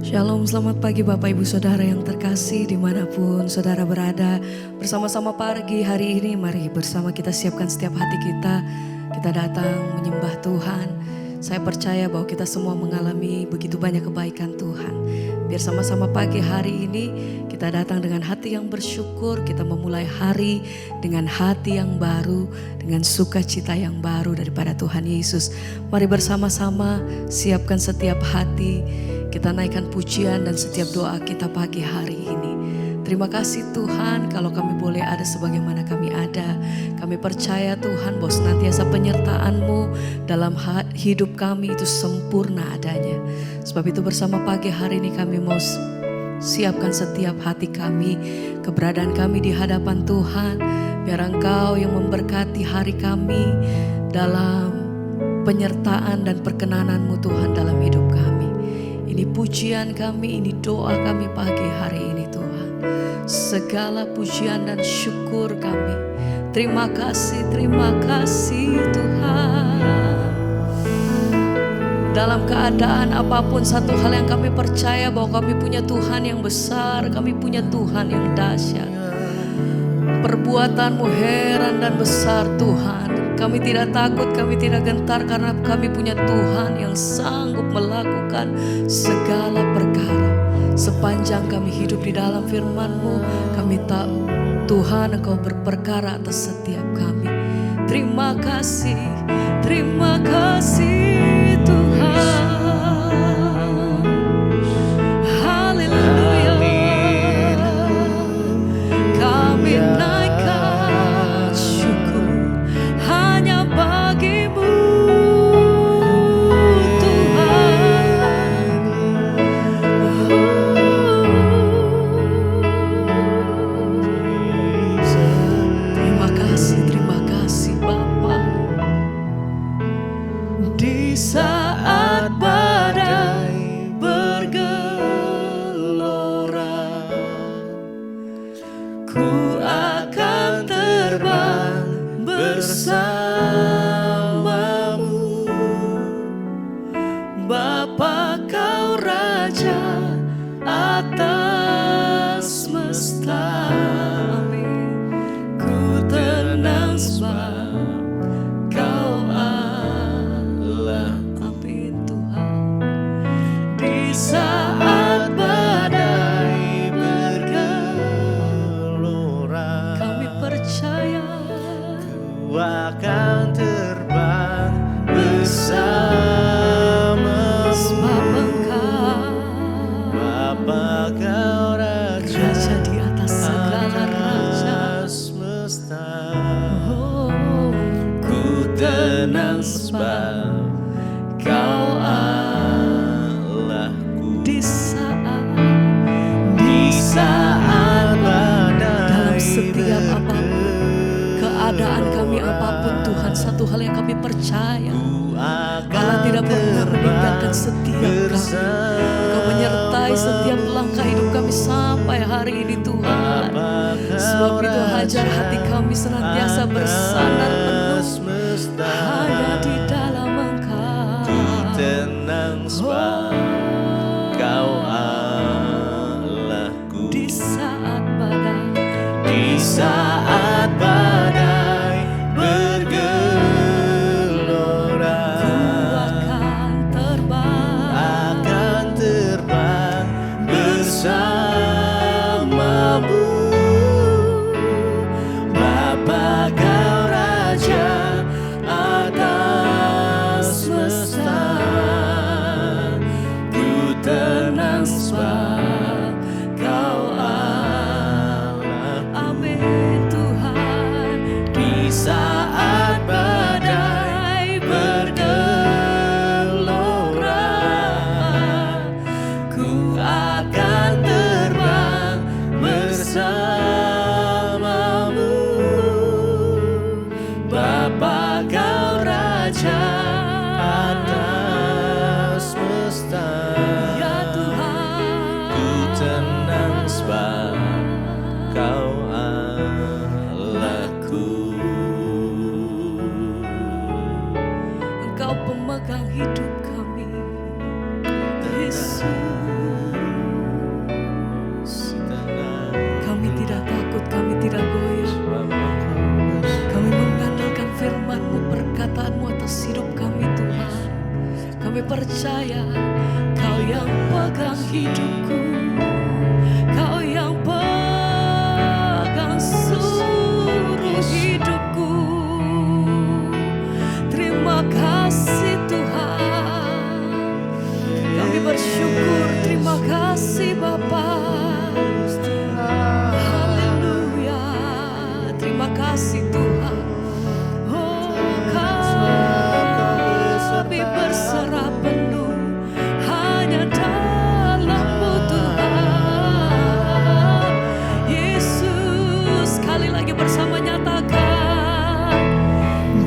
Shalom, selamat pagi Bapak Ibu Saudara yang terkasih dimanapun Saudara berada. Bersama-sama pagi hari ini mari bersama kita siapkan setiap hati kita. Kita datang menyembah Tuhan. Saya percaya bahwa kita semua mengalami begitu banyak kebaikan Tuhan. Biar sama-sama pagi hari ini kita datang dengan hati yang bersyukur. Kita memulai hari dengan hati yang baru, dengan sukacita yang baru daripada Tuhan Yesus. Mari bersama-sama siapkan setiap hati. Kita naikkan pujian dan setiap doa kita pagi hari ini. Terima kasih Tuhan kalau kami boleh ada sebagaimana kami ada. Kami percaya Tuhan bahwa senantiasa penyertaan-Mu dalam hidup kami itu sempurna adanya. Sebab itu bersama pagi hari ini kami mau siapkan setiap hati kami. Keberadaan kami di hadapan Tuhan. Biar Engkau yang memberkati hari kami dalam penyertaan dan perkenanan-Mu Tuhan dalam hidup kami. Ini pujian kami, ini doa kami pagi hari ini Tuhan. Segala pujian dan syukur kami. Terima kasih Tuhan. Dalam keadaan apapun satu hal yang kami percaya bahwa kami punya Tuhan yang besar, kami punya Tuhan yang dahsyat. Perbuatan-Mu heran dan besar Tuhan. Kami tidak takut, kami tidak gentar karena kami punya Tuhan yang sanggup melakukan segala perkara. Sepanjang kami hidup di dalam firman-Mu, kami tahu Tuhan Engkau berperkara atas setiap kami. Terima kasih Tuhan. Haleluya. Kami naikkan syukur hanya bagi-Mu Tuhan. Terima kasih Bapa. Di saat badai bergelora, ku akan terbang bersamamu. Bapa Kau Raja atas semesta. Amin. Ku tenang sebab Kau Allah. Amin Tuhan. Di saat badai bergelora, kami percaya Ku akan terbang bersama sebab Engkau Bapa Kau Raja Raja di atas segala raja. semesta. Oh, Ku tenang sebab Kau Allahku. di saat badai dalam setiap apapun keadaan kami apapun Tuhan, satu hal yang kami percaya, Allah tidak pernah meninggalkan setiap kami. Kau menyertai setiap langkah hidup kami sampai hari ini Tuhan. Sebab itu hajar hati kami senantiasa bersandar penuh hanya di dalam Engkau. Tenang sebab Kau Allahku. Di saat badai, Di saat badai bergelora, ku akan terbang bersamamu. Bapa Kau Raja atas semesta. Ku tenang sebab Kau Allah. amin Tuhan. percaya Kau yang pegang hidupku, Kau yang pegang seluruh hidupku. Terima kasih Tuhan, kami bersyukur. Terima kasih Bapa. Haleluya. Terima kasih Tuhan. Oh, kami berserah penuh hanya dalam-Mu Tuhan. Yesus, sekali lagi bersama nyatakan,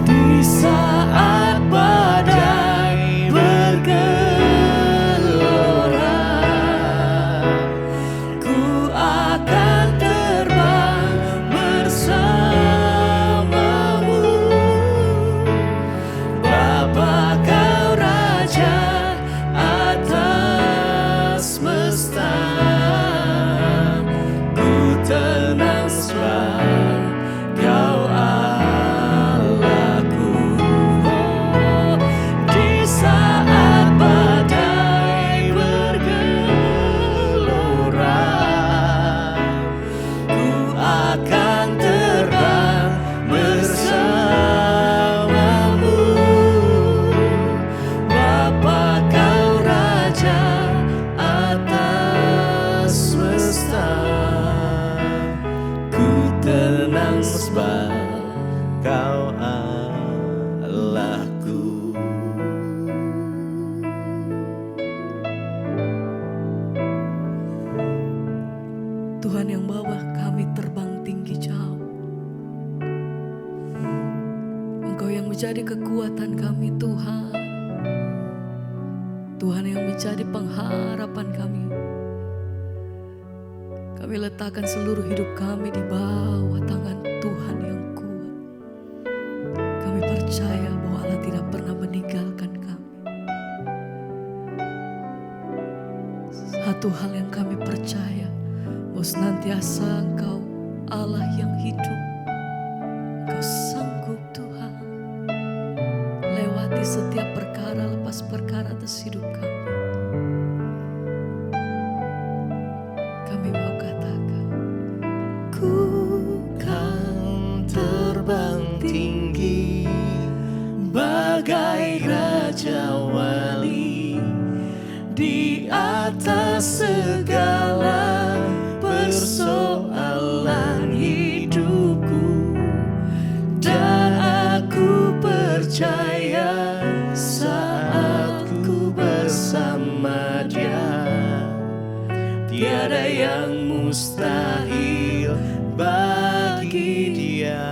Di saat badai bergelora, ku akan terbang bersamamu. Bapa Kau Raja atas semesta, ku tenang sebab Kau Allahku. Oh, di saat badai bergelora, ku akan terbang bersamamu. Bapa Kau Raja atas semesta, ku tenang sebab Kau Allahku. Tuhan yang bawa kami terbang tinggi jauh. Engkau yang menjadi kekuatan kami Tuhan. Tuhan yang menjadi pengharapan kami. Kami letakkan seluruh hidup kami di bawah tangan Tuhan yang kuat. Kami percaya bahwa Allah tidak pernah meninggalkan kami. Satu hal yang kami percaya, bahwa senantiasa Engkau Allah yang hidup. Engkau sanggup Tuhan lewati setiap perkara lepas perkara atas hidup kami. Kami mau katakan, ku Kan terbang tinggi bagai Raja Wali, di atas segala persoalan hidupku. Dan aku percaya saat ku bersama Dia, tiada yang mustahil bagi Dia.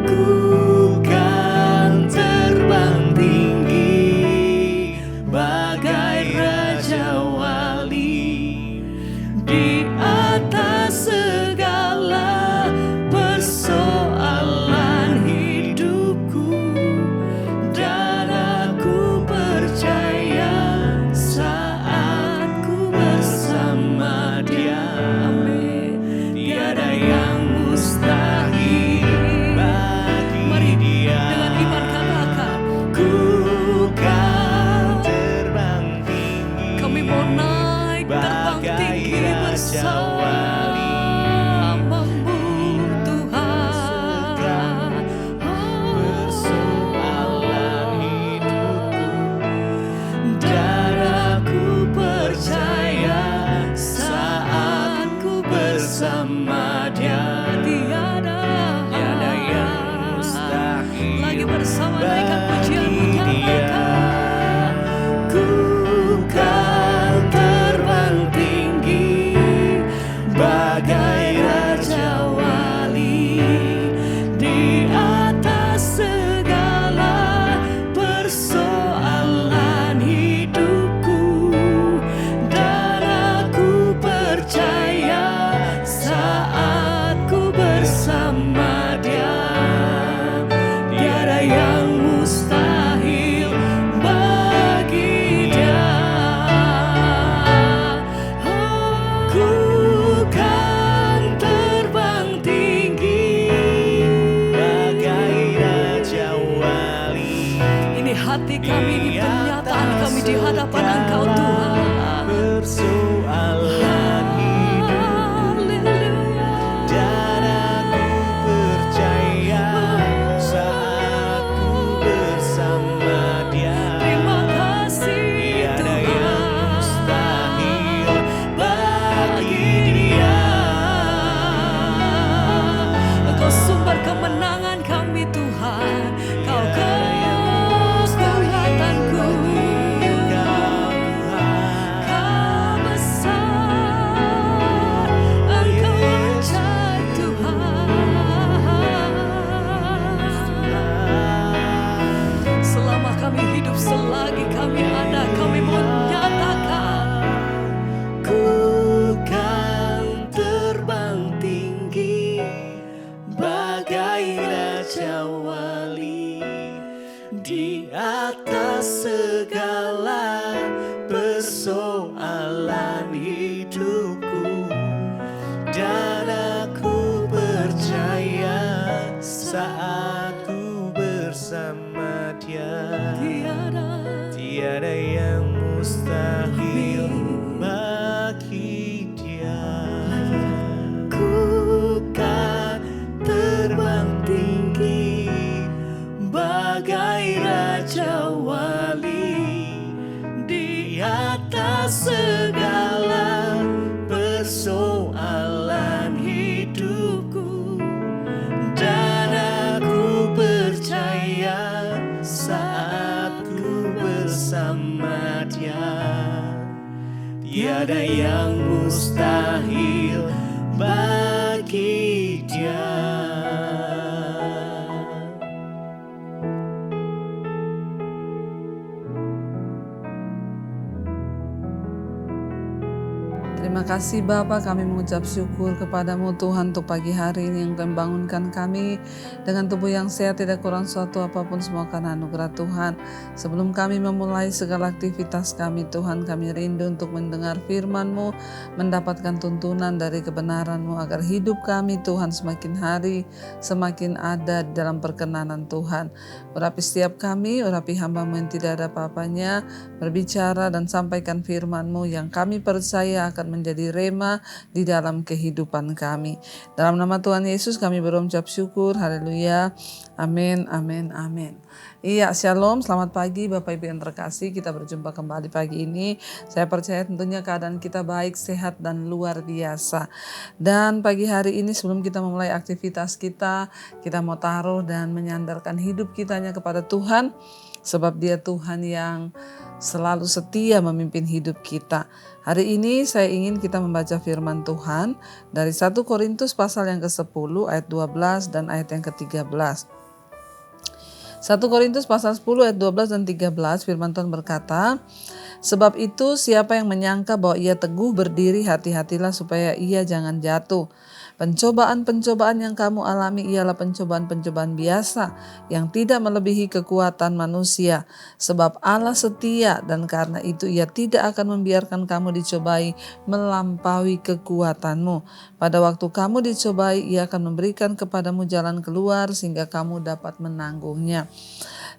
Ku kan terbang tinggi bagai Raja Wali, di atas segala persoalan hidupku. Dan aku percaya saat ku bersama Dia, amin, tiada yang mustahil bagi Dia. dengan iman katakan, Ku kan terbang tinggi kami mau naik terbang bagai tinggi Raja bersamamu Tuhan. persoalan hidupku. Dan aku percaya saat ku bersama Dia, Tiada yang mustahil lagi bersama naikkan pujianmu bagi Dia. nyatakan, Ku kan terbang tinggi bagai Raja Wali, di atas segala persoalan hidupku. Dan aku percaya saat ku bersama Dia, tiada yang mustahil bagi Dia. Ku kan alan hidupku, dan aku percaya saat ku bersama Dia, tiada yang mustahil bagi Dia. Terima kasih Bapa, kami mengucap syukur kepadamu Tuhan untuk pagi hari ini yang Tuhan bangunkan kami dengan tubuh yang sehat, tidak kurang suatu apapun, semua karena anugerah Tuhan. Sebelum kami memulai segala aktivitas kami Tuhan, kami rindu untuk mendengar firman-Mu, mendapatkan tuntunan dari kebenaran-Mu agar hidup kami Tuhan semakin hari semakin ada dalam perkenanan Tuhan. Urapi setiap kami, urapi hamba-Mu yang tidak ada apa-apanya, berbicara dan sampaikan firman-Mu yang kami percaya akan menjadi rema di dalam kehidupan kami. Dalam nama Tuhan Yesus kami berucap syukur. Haleluya. Amin, amin, amin. Iya, shalom, selamat pagi Bapak Ibu yang terkasih. Kita berjumpa kembali pagi ini. Saya percaya tentunya keadaan kita baik, sehat, dan luar biasa. Dan pagi hari ini sebelum kita memulai aktivitas kita mau taruh dan menyandarkan hidup kitanya kepada Tuhan. Sebab Dia Tuhan yang selalu setia memimpin hidup kita. Hari ini saya ingin kita membaca firman Tuhan dari 1 Korintus pasal yang ke-10 ayat 12 dan ayat yang ke-13. 1 Korintus pasal 10 ayat 12 dan 13 firman Tuhan berkata, sebab itu siapa yang menyangka bahwa ia teguh berdiri, hati-hatilah supaya ia jangan jatuh. Pencobaan-pencobaan yang kamu alami ialah pencobaan-pencobaan biasa yang tidak melebihi kekuatan manusia. Sebab Allah setia dan karena itu Ia tidak akan membiarkan kamu dicobai melampaui kekuatanmu. Pada waktu kamu dicobai, Ia akan memberikan kepadamu jalan keluar sehingga kamu dapat menanggungnya.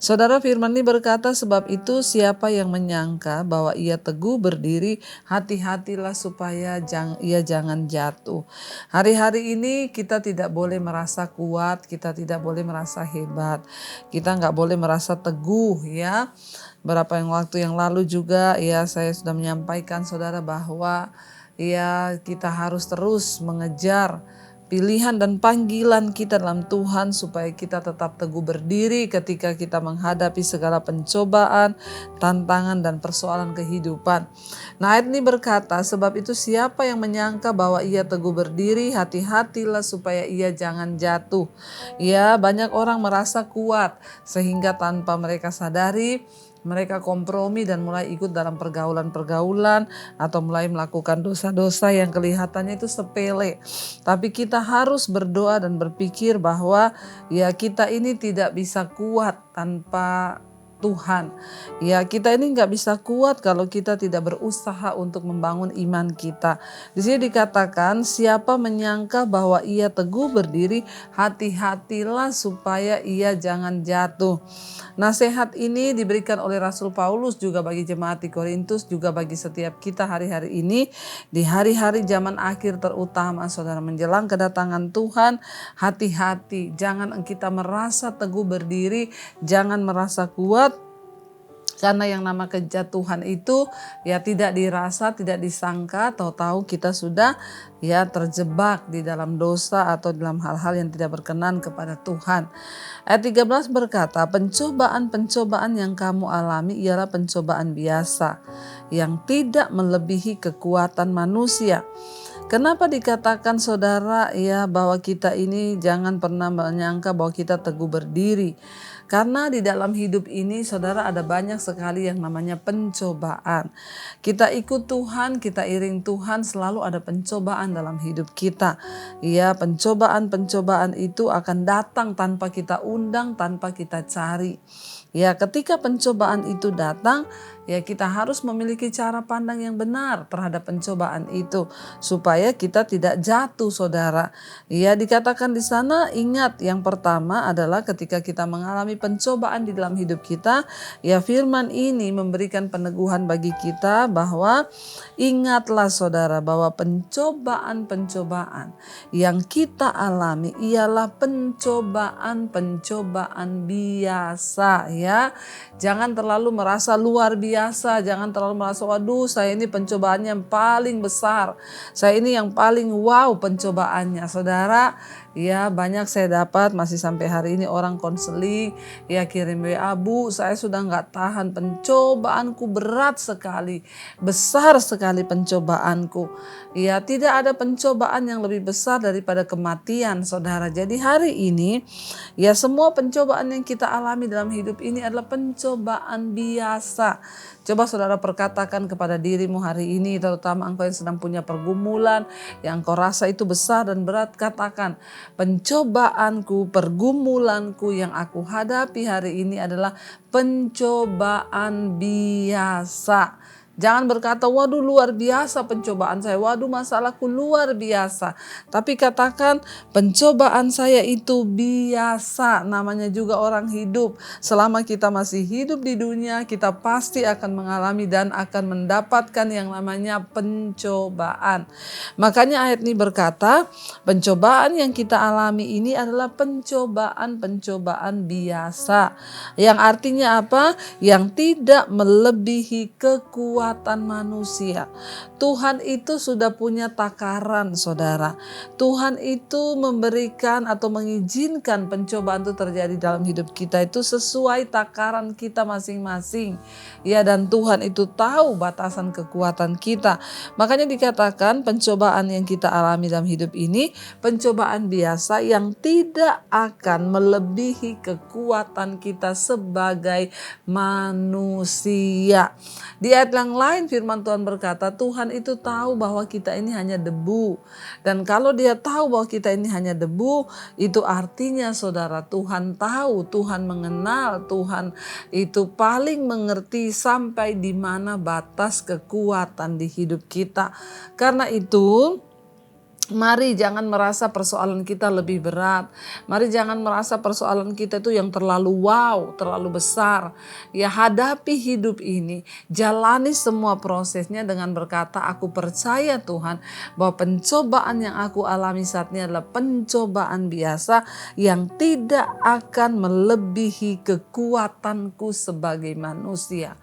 Saudara, firman ini berkata, sebab itu siapa yang menyangka bahwa ia teguh berdiri, hati-hatilah supaya ia jangan jatuh. Hari-hari ini kita tidak boleh merasa kuat, kita tidak boleh merasa hebat, kita nggak boleh merasa teguh ya. Beberapa waktu yang lalu juga ya saya sudah menyampaikan saudara bahwa ya kita harus terus mengejar pilihan dan panggilan kita dalam Tuhan supaya kita tetap teguh berdiri ketika kita menghadapi segala pencobaan, tantangan dan persoalan kehidupan. Nah, ayat ini berkata, sebab itu siapa yang menyangka bahwa ia teguh berdiri, hati-hatilah supaya ia jangan jatuh. Ya, banyak orang merasa kuat sehingga tanpa mereka sadari mereka kompromi dan mulai ikut dalam pergaulan-pergaulan atau mulai melakukan dosa-dosa yang kelihatannya itu sepele. Tapi kita harus berdoa dan berpikir bahwa ya kita ini tidak bisa kuat tanpa Tuhan. Ya, kita ini nggak bisa kuat kalau kita tidak berusaha untuk membangun iman kita. Di sini dikatakan, siapa menyangka bahwa ia teguh berdiri, hati-hatilah supaya ia jangan jatuh. Nasihat ini diberikan oleh Rasul Paulus juga bagi jemaat di Korintus, juga bagi setiap kita hari-hari ini, di hari-hari zaman akhir terutama, saudara, menjelang kedatangan Tuhan. Hati-hati, jangan kita merasa teguh berdiri, jangan merasa kuat. Karena yang nama kejatuhan itu ya tidak dirasa, tidak disangka, tahu-tahu kita sudah ya terjebak di dalam dosa atau dalam hal-hal yang tidak berkenan kepada Tuhan. Ayat 13 berkata, pencobaan-pencobaan yang kamu alami ialah pencobaan biasa yang tidak melebihi kekuatan manusia. Kenapa dikatakan saudara ya bahwa kita ini jangan pernah menyangka bahwa kita teguh berdiri? Karena di dalam hidup ini saudara ada banyak sekali yang namanya pencobaan. Kita ikut Tuhan, kita iring Tuhan, selalu ada pencobaan dalam hidup kita. Ya, pencobaan-pencobaan itu akan datang tanpa kita undang, tanpa kita cari. Ya, ketika pencobaan itu datang, ya kita harus memiliki cara pandang yang benar terhadap pencobaan itu supaya kita tidak jatuh, saudara. Ya, dikatakan di sana, ingat yang pertama adalah ketika kita mengalami pencobaan di dalam hidup kita, ya firman ini memberikan peneguhan bagi kita bahwa ingatlah saudara bahwa pencobaan-pencobaan yang kita alami ialah pencobaan-pencobaan biasa ya. Jangan terlalu merasa luar biasa, jangan terlalu merasa waduh saya ini pencobaannya yang paling besar. Saya ini yang paling wow pencobaannya. Saudara, ya banyak saya dapat masih sampai hari ini orang konseling ya kirim WA, Bu saya sudah nggak tahan, pencobaanku berat sekali, besar sekali pencobaanku. Ya tidak ada pencobaan yang lebih besar daripada kematian saudara. Jadi hari ini ya semua pencobaan yang kita alami dalam hidup ini adalah pencobaan biasa. Coba saudara perkatakan kepada dirimu hari ini, terutama engkau yang sedang punya pergumulan yang kau rasa itu besar dan berat, katakan pencobaanku, pergumulanku yang aku hadapi hari ini adalah pencobaan biasa. Jangan berkata, waduh luar biasa pencobaan saya, waduh masalahku luar biasa. Tapi katakan pencobaan saya itu biasa, namanya juga orang hidup. Selama kita masih hidup di dunia, kita pasti akan mengalami dan akan mendapatkan yang namanya pencobaan. Makanya ayat ini berkata, pencobaan yang kita alami ini adalah pencobaan-pencobaan biasa. Yang artinya apa? Yang tidak melebihi kekuatan manusia. Tuhan itu sudah punya takaran saudara. Tuhan itu memberikan atau mengizinkan pencobaan itu terjadi dalam hidup kita itu sesuai takaran kita masing-masing. Ya, dan Tuhan itu tahu batasan kekuatan kita. Makanya dikatakan pencobaan yang kita alami dalam hidup ini pencobaan biasa yang tidak akan melebihi kekuatan kita sebagai manusia. Di ayat yang lain firman Tuhan berkata, Tuhan itu tahu bahwa kita ini hanya debu. Dan kalau dia tahu bahwa kita ini hanya debu, itu artinya saudara, Tuhan tahu, Tuhan mengenal, Tuhan itu paling mengerti sampai di mana batas kekuatan di hidup kita. Karena itu, mari jangan merasa persoalan kita lebih berat. Mari jangan merasa persoalan kita itu yang terlalu wow, terlalu besar. Ya hadapi hidup ini, jalani semua prosesnya dengan berkata, aku percaya Tuhan bahwa pencobaan yang aku alami saat ini adalah pencobaan biasa yang tidak akan melebihi kekuatanku sebagai manusia.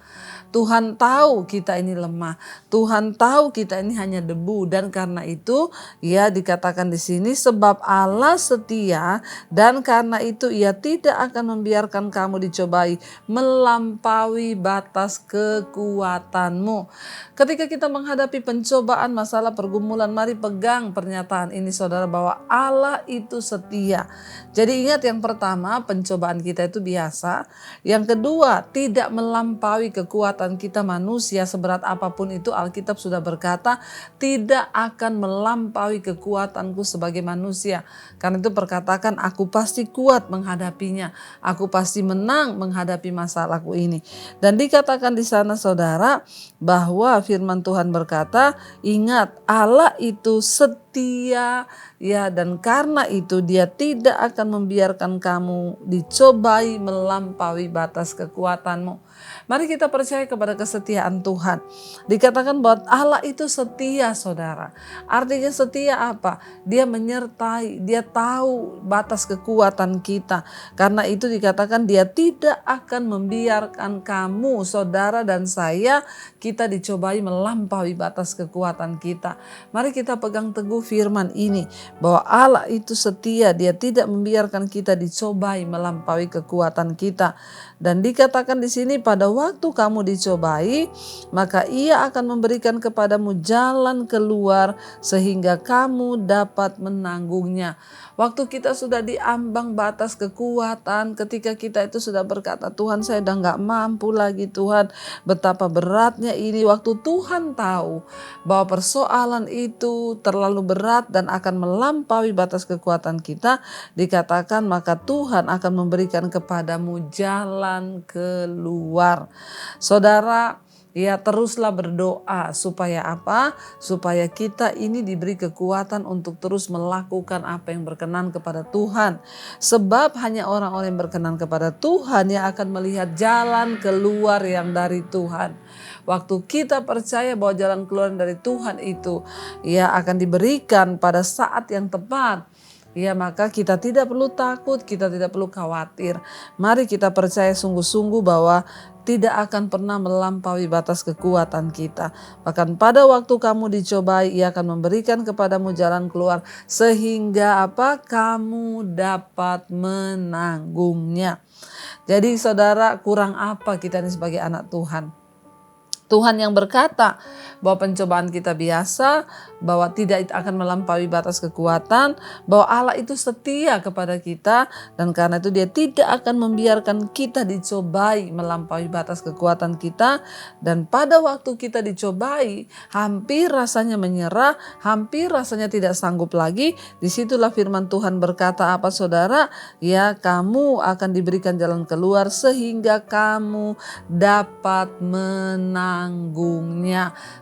Tuhan tahu kita ini lemah. Tuhan tahu kita ini hanya debu, dan karena itu ya dikatakan di sini sebab Allah setia dan karena itu ia tidak akan membiarkan kamu dicobai melampaui batas kekuatanmu. Ketika kita menghadapi pencobaan, masalah, pergumulan, mari pegang pernyataan ini saudara bahwa Allah itu setia. Jadi ingat, yang pertama pencobaan kita itu biasa. Yang kedua tidak melampaui kekuatan kita manusia, seberat apapun itu Alkitab sudah berkata tidak akan melampaui kekuatanku sebagai manusia. Karena itu perkatakan aku pasti kuat menghadapinya, aku pasti menang menghadapi masalahku ini. Dan dikatakan di sana saudara bahwa firman Tuhan berkata, ingat Allah itu setia ya, dan karena itu dia tidak akan membiarkan kamu dicobai melampaui batas kekuatanmu. Mari kita percaya kepada kesetiaan Tuhan. Dikatakan bahwa Allah itu setia saudara. Artinya setia apa? Dia menyertai, dia tahu batas kekuatan kita. Karena itu dikatakan dia tidak akan membiarkan kamu, saudara dan saya, kita dicobai melampaui batas kekuatan kita. Mari kita pegang teguh firman ini, bahwa Allah itu setia, dia tidak membiarkan kita dicobai melampaui kekuatan kita. Dan dikatakan di sini pada waktu kamu dicobai, maka ia akan memberikan kepadamu jalan keluar sehingga kamu dapat menanggungnya. Waktu kita sudah diambang batas kekuatan, ketika kita itu sudah berkata, Tuhan saya udah gak mampu lagi Tuhan, betapa beratnya ini. Waktu Tuhan tahu bahwa persoalan itu terlalu berat dan akan melampaui batas kekuatan kita, dikatakan maka Tuhan akan memberikan kepadamu jalan keluar. Saudara, ya teruslah berdoa supaya apa? Supaya kita ini diberi kekuatan untuk terus melakukan apa yang berkenan kepada Tuhan. Sebab hanya orang-orang yang berkenan kepada Tuhan yang akan melihat jalan keluar yang dari Tuhan. Waktu kita percaya bahwa jalan keluar dari Tuhan itu ya akan diberikan pada saat yang tepat. ya maka kita tidak perlu takut, kita tidak perlu khawatir. Mari kita percaya sungguh-sungguh bahwa tidak akan pernah melampaui batas kekuatan kita. Bahkan pada waktu kamu dicobai, Ia akan memberikan kepadamu jalan keluar sehingga apa? Kamu dapat menanggungnya. Jadi saudara, kurang apa kita ini sebagai anak Tuhan? Tuhan yang berkata bahwa pencobaan kita biasa, bahwa tidak akan melampaui batas kekuatan, bahwa Allah itu setia kepada kita, dan karena itu Dia tidak akan membiarkan kita dicobai melampaui batas kekuatan kita. Dan pada waktu kita dicobai, hampir rasanya menyerah, hampir rasanya tidak sanggup lagi, disitulah firman Tuhan berkata apa saudara? Ya, kamu akan diberikan jalan keluar sehingga kamu dapat menanggungnya.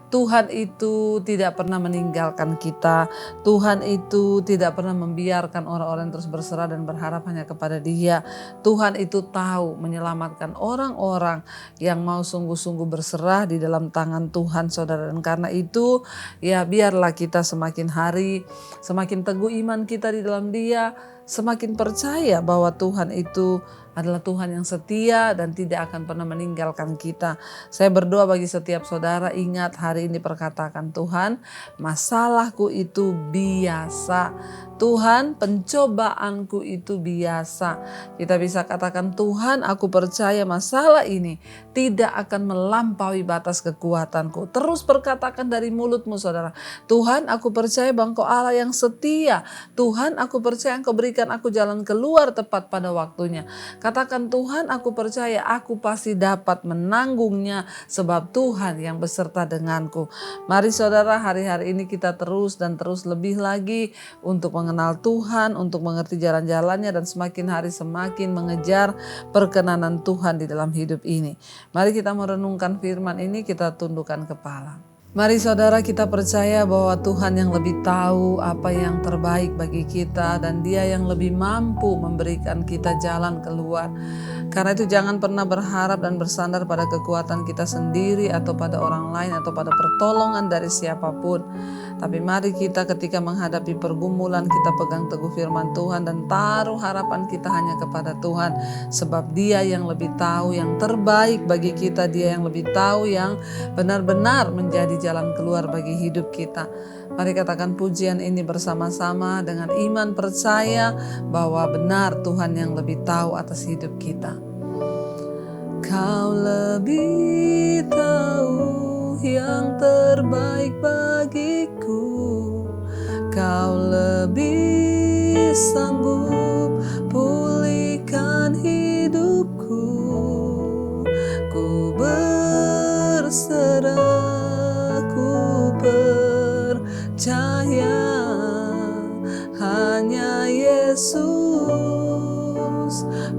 Tuhan itu tidak pernah meninggalkan kita. Tuhan itu tidak pernah membiarkan orang-orang terus berserah dan berharap hanya kepada Dia. Tuhan itu tahu menyelamatkan orang-orang yang mau sungguh-sungguh berserah di dalam tangan Tuhan, saudara. Dan karena itu, ya biarlah kita semakin hari, semakin teguh iman kita di dalam Dia, semakin percaya bahwa Tuhan itu adalah Tuhan yang setia dan tidak akan pernah meninggalkan kita. Saya berdoa bagi setiap saudara, ingat hari ini perkatakan, Tuhan, masalahku itu biasa. Tuhan, pencobaanku itu biasa. Kita bisa katakan, Tuhan, aku percaya masalah ini tidak akan melampaui batas kekuatanku. Terus perkatakan dari mulutmu, saudara. Tuhan, aku percaya bahwa Engkau Allah yang setia. Tuhan, aku percaya Engkau berikan aku jalan keluar tepat pada waktunya. Katakan, Tuhan, aku percaya aku pasti dapat menanggungnya sebab Tuhan yang beserta denganku. Mari saudara, hari-hari ini kita terus dan terus lebih lagi untuk mengenal Tuhan, untuk mengerti jalan-jalannya, dan semakin hari semakin mengejar perkenanan Tuhan di dalam hidup ini. Mari kita merenungkan firman ini, kita tundukkan kepala. Mari saudara, kita percaya bahwa Tuhan yang lebih tahu apa yang terbaik bagi kita, dan Dia yang lebih mampu memberikan kita jalan keluar. Karena itu jangan pernah berharap dan bersandar pada kekuatan kita sendiri atau pada orang lain atau pada pertolongan dari siapapun. Tapi mari kita ketika menghadapi pergumulan, kita pegang teguh firman Tuhan dan taruh harapan kita hanya kepada Tuhan. Sebab Dia yang lebih tahu yang terbaik bagi kita, Dia yang lebih tahu yang benar-benar menjadi jalan keluar bagi hidup kita. Mari katakan pujian ini bersama-sama dengan iman percaya bahwa benar Tuhan yang lebih tahu atas hidup kita. Kau lebih tahu yang terbaik bagiku. Kau lebih sanggup pulihkan hidupku. Ku berserah, ku percaya hanya Yesus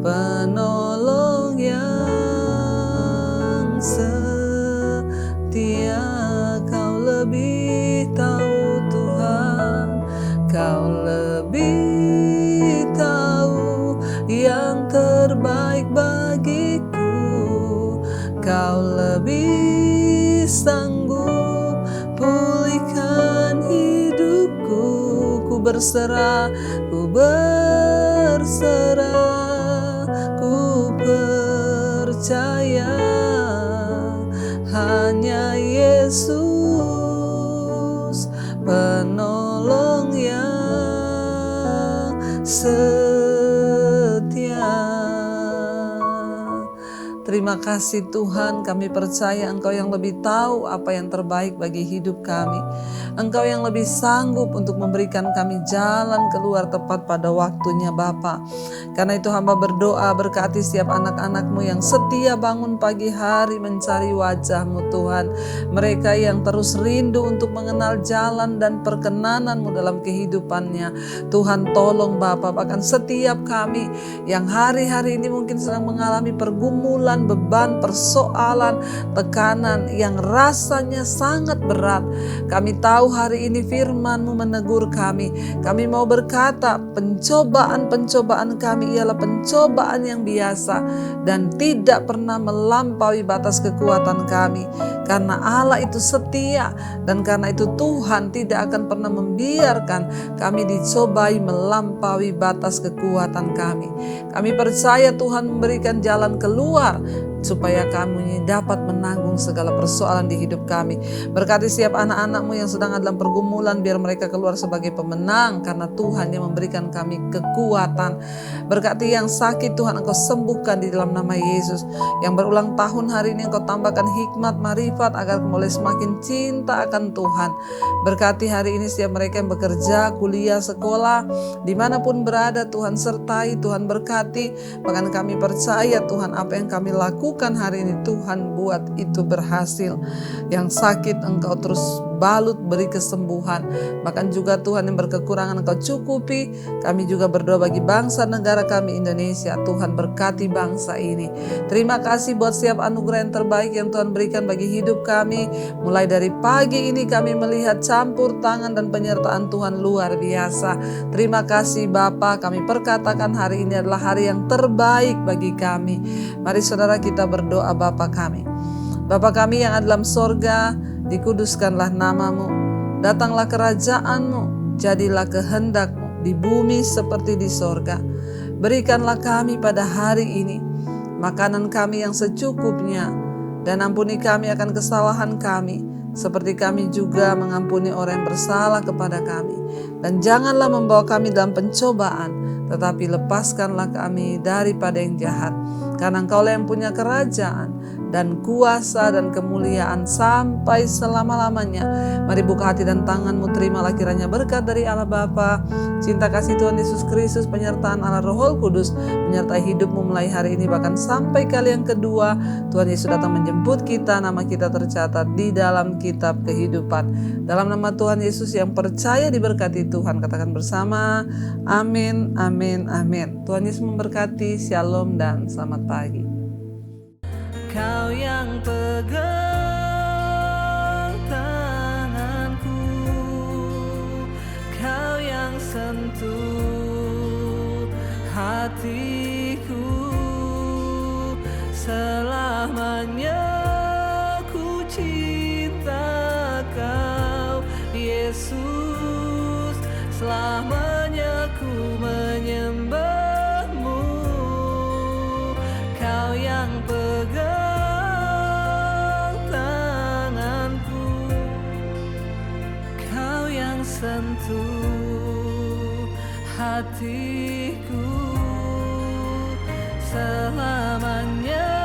penolong yang setia. Kau lebih tahu Tuhan, Kau lebih tahu yang terbaik bagiku. Kau lebih sanggup pulihkan hidupku. Ku berserah, ku berserah, ku percaya hanya Yesus penolong yang setia. Terima kasih Tuhan, kami percaya Engkau yang lebih tahu apa yang terbaik bagi hidup kami. Engkau yang lebih sanggup untuk memberikan kami jalan keluar tepat pada waktunya Bapa. Karena itu hamba berdoa, berkati setiap anak-anak-Mu yang setia bangun pagi hari mencari wajah-Mu Tuhan. Mereka yang terus rindu untuk mengenal jalan dan perkenanan-Mu dalam kehidupannya. Tuhan tolong Bapa, bahkan setiap kami yang hari-hari ini mungkin sedang mengalami pergumulan, beban, persoalan, tekanan yang rasanya sangat berat. Kami tahu hari ini firman-Mu menegur kami. Kami mau berkata, pencobaan-pencobaan kami ialah pencobaan yang biasa dan tidak pernah melampaui batas kekuatan kami. Karena Allah itu setia dan karena itu Tuhan tidak akan pernah membiarkan kami dicobai melampaui batas kekuatan kami. Kami percaya Tuhan memberikan jalan keluar supaya kami dapat menanggung segala persoalan di hidup kami. Berkati setiap anak-anak-Mu yang sedang dalam pergumulan, biar mereka keluar sebagai pemenang karena Tuhan yang memberikan kami kekuatan. Berkati yang sakit Tuhan Engkau sembuhkan di dalam nama Yesus. Yang berulang tahun hari ini Engkau tambahkan hikmat, marifat agar boleh semakin cinta akan Tuhan. Berkati hari ini setiap mereka yang bekerja, kuliah, sekolah, dimanapun berada Tuhan sertai, Tuhan berkati. Bahkan kami percaya Tuhan apa yang kami lakukan hari ini Tuhan buat itu berhasil. Yang sakit Engkau terus balut beri kesembuhan. Bahkan juga Tuhan yang berkekurangan Engkau cukupi. Kami juga berdoa bagi bangsa negara kami Indonesia. Tuhan berkati bangsa ini. Terima kasih buat setiap anugerah yang terbaik yang Tuhan berikan bagi hidup kami. Mulai dari pagi ini kami melihat campur tangan dan penyertaan Tuhan luar biasa. Terima kasih Bapa, kami perkatakan hari ini adalah hari yang terbaik bagi kami. Mari saudara kita berdoa. Bapa kami, Bapa kami yang ada dalam sorga, dikuduskanlah nama-Mu, datanglah kerajaan-Mu, jadilah kehendak-Mu di bumi seperti di sorga. Berikanlah kami pada hari ini makanan kami yang secukupnya, dan ampuni kami akan kesalahan kami, seperti kami juga mengampuni orang yang bersalah kepada kami. Dan janganlah membawa kami dalam pencobaan, tetapi lepaskanlah kami daripada yang jahat. Karena Engkaulah yang punya kerajaan dan kuasa dan kemuliaan sampai selama-lamanya. Mari buka hati dan tangan-Mu, terimalah kiranya berkat dari Allah Bapa, cinta kasih Tuhan Yesus Kristus, penyertaan Allah Roh Kudus menyertai hidup-Mu mulai hari ini bahkan sampai kali yang kedua. Tuhan Yesus datang menjemput kita, nama kita tercatat di dalam kitab kehidupan. Dalam nama Tuhan Yesus yang percaya diberkati Tuhan, katakan bersama, amin, amin, amin. Tuhan Yesus memberkati, shalom dan selamat pagi. Kau yang pegang tanganku, Kau yang sentuh hatiku, selamanya ku cinta Kau Yesus, selamanya ku menyembah-Mu. Kau yang pegang sentuh hatiku, selamanya